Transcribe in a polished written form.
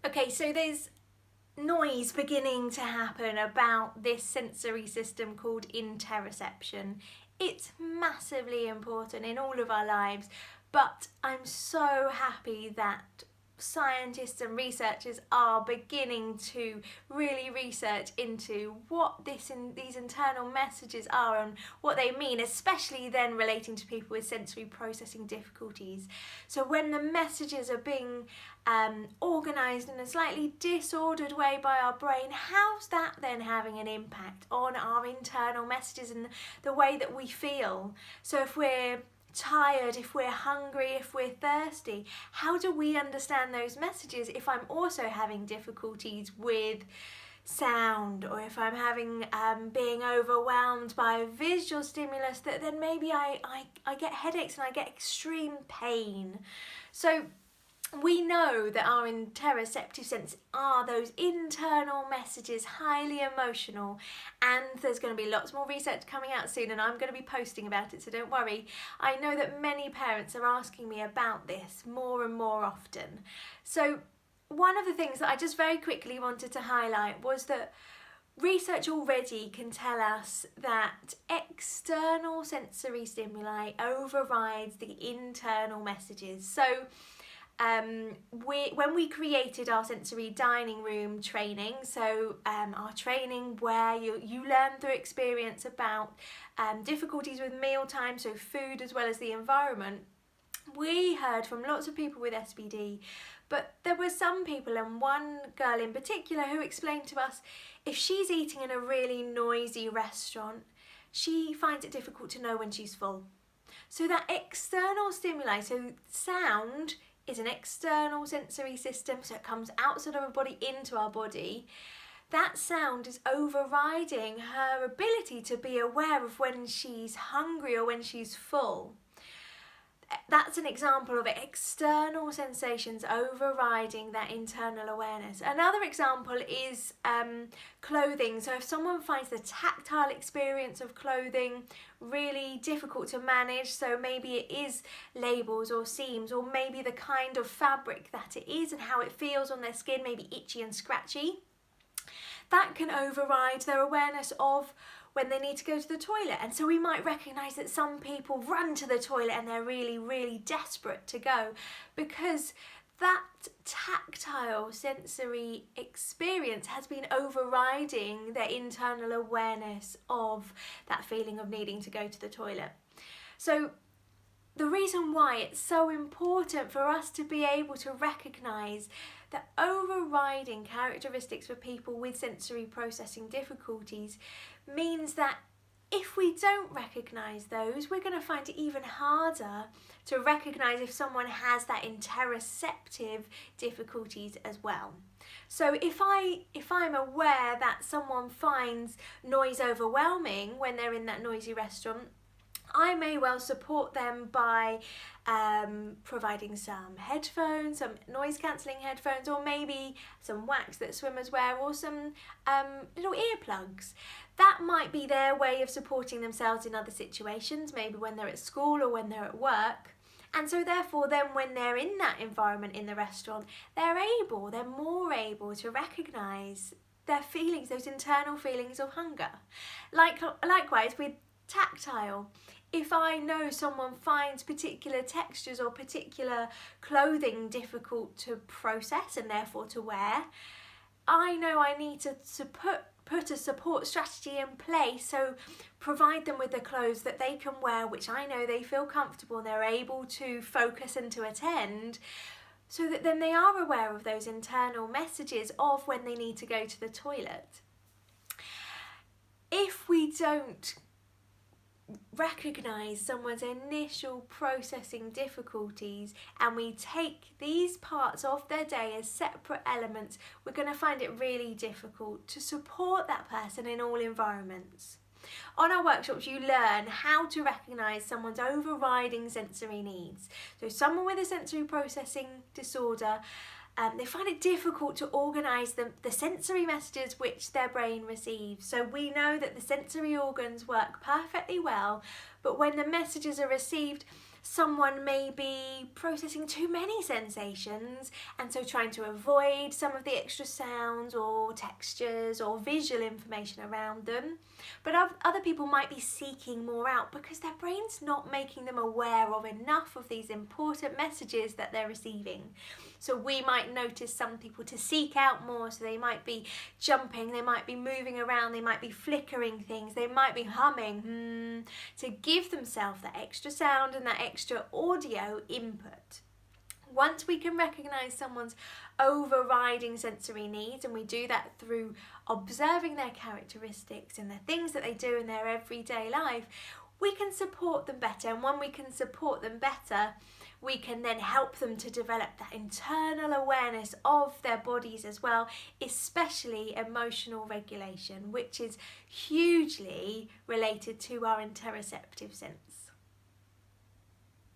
Okay, so there's noise beginning to happen about this sensory system called interoception. It's massively important in all of our lives, but I'm so happy that scientists and researchers are beginning to really research into what these internal messages are and what they mean, especially then relating to people with sensory processing difficulties. So when the messages are being organised in a slightly disordered way by our brain, how's that then having an impact on our internal messages and the way that we feel? So if we're tired, if we're hungry, if we're thirsty, how do we understand those messages if I'm also having difficulties with sound, or if I'm having being overwhelmed by visual stimulus, that then maybe I get headaches and I get extreme pain. So we know that our interoceptive sense are those internal messages, highly emotional, and there's going to be lots more research coming out soon and I'm going to be posting about it, so don't worry. I know that many parents are asking me about this more and more often. So one of the things that I just very quickly wanted to highlight was that research already can tell us that external sensory stimuli overrides the internal messages. So when we created our sensory dining room training, so our training where you learn through experience about difficulties with mealtime, so food as well as the environment, we heard from lots of people with SPD, but there were some people, and one girl in particular, who explained to us if she's eating in a really noisy restaurant, she finds it difficult to know when she's full. So that external stimuli, so sound is an external sensory system, so it comes outside of our body into our body. That sound is overriding her ability to be aware of when she's hungry or when she's full. That's an example of external sensations overriding that internal awareness. Another example is clothing. So if someone finds the tactile experience of clothing really difficult to manage, so maybe it is labels or seams, or maybe the kind of fabric that it is and how it feels on their skin, maybe itchy and scratchy, that can override their awareness of when they need to go to the toilet. And so we might recognise that some people run to the toilet and they're really, really desperate to go because that tactile sensory experience has been overriding their internal awareness of that feeling of needing to go to the toilet. So the reason why it's so important for us to be able to recognise the overriding characteristics for people with sensory processing difficulties means that if we don't recognise those, we're going to find it even harder to recognise if someone has that interoceptive difficulties as well. So if I'm aware that someone finds noise overwhelming when they're in that noisy restaurant, I may well support them by providing some headphones, some noise cancelling headphones, or maybe some wax that swimmers wear, or some little earplugs. That might be their way of supporting themselves in other situations, maybe when they're at school or when they're at work. And so therefore then when they're in that environment in the restaurant, they're more able to recognise their feelings, those internal feelings of hunger. Likewise with tactile, if I know someone finds particular textures or particular clothing difficult to process and therefore to wear, I know I need to put a support strategy in place, so provide them with the clothes that they can wear, which I know they feel comfortable and they're able to focus and to attend, so that then they are aware of those internal messages of when they need to go to the toilet. If we don't recognise someone's initial processing difficulties and we take these parts of their day as separate elements, we're going to find it really difficult to support that person in all environments. On our workshops, you learn how to recognise someone's overriding sensory needs. So someone with a sensory processing disorder, they find it difficult to organise the sensory messages which their brain receives. So we know that the sensory organs work perfectly well, but when the messages are received, Someone may be processing too many sensations and so trying to avoid some of the extra sounds or textures or visual information around them. But other people might be seeking more out because their brain's not making them aware of enough of these important messages that they're receiving. So we might notice some people to seek out more, so they might be jumping, they might be moving around, they might be flickering things, they might be humming to give themselves that extra sound and that extra audio input. Once we can recognise someone's overriding sensory needs, and we do that through observing their characteristics and the things that they do in their everyday life, we can support them better. And when we can support them better, we can then help them to develop that internal awareness of their bodies as well, especially emotional regulation, which is hugely related to our interoceptive sense.